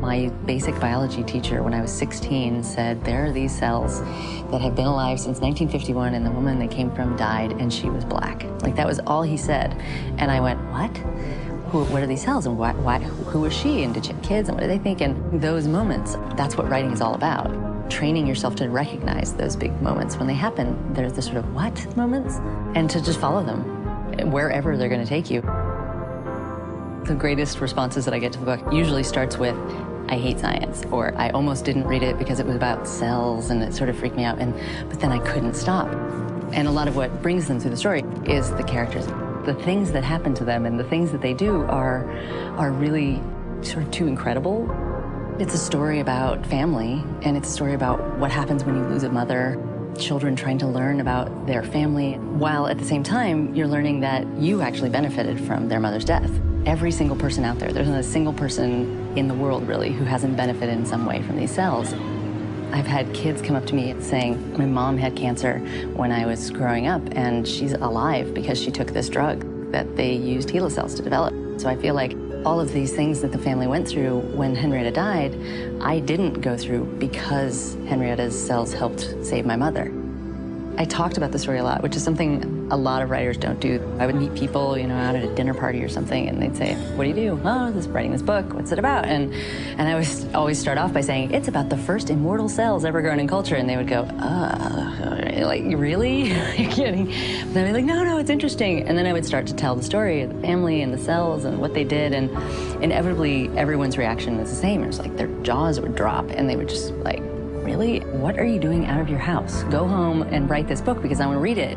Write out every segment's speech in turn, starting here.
My basic biology teacher, when I was 16, said, there are these cells that have been alive since 1951, and the woman they came from died, and she was black. Like, that was all he said. And I went, what? What are these cells, and who was she, and did she have kids, and what do they think? And those moments, that's what writing is all about. Training yourself to recognize those big moments when they happen. There's the sort of what moments, and to just follow them wherever they're going to take you. The greatest responses that I get to the book usually starts with, I hate science, or I almost didn't read it because it was about cells and it sort of freaked me out, but then I couldn't stop. And a lot of what brings them through the story is the characters. The things that happen to them and the things that they do are really sort of too incredible. It's a story about family, and it's a story about what happens when you lose a mother, children trying to learn about their family, while at the same time, you're learning that you actually benefited from their mother's death. Every single person out there, there's not a single person in the world, really, who hasn't benefited in some way from these cells. I've had kids come up to me saying, my mom had cancer when I was growing up, and she's alive because she took this drug that they used HeLa cells to develop. So I feel like all of these things that the family went through when Henrietta died, I didn't go through because Henrietta's cells helped save my mother. I talked about the story a lot, which is something a lot of writers don't do. I would meet people, out at a dinner party or something, and they'd say, what do you do? Oh, writing this book. What's it about? And I would always start off by saying, it's about the first immortal cells ever grown in culture. And they would go, like, really? You're kidding? But then I'd be like, no, it's interesting. And then I would start to tell the story of the family and the cells and what they did. And inevitably, everyone's reaction was the same. It was like their jaws would drop, and they would just like, really? What are you doing out of your house? Go home and write this book because I want to read it.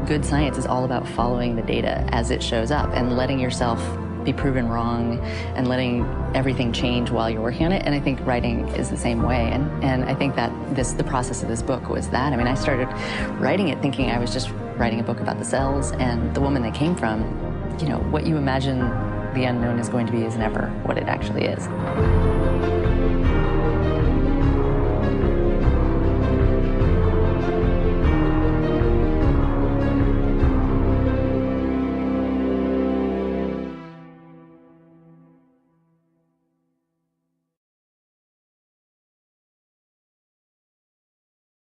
Good science is all about following the data as it shows up and letting yourself be proven wrong and letting everything change while you're working on it. And I think writing is the same way. And I think that the process of this book was that. I mean, I started writing it thinking I was just writing a book about the cells and the woman they came from. What you imagine the unknown is going to be is never what it actually is.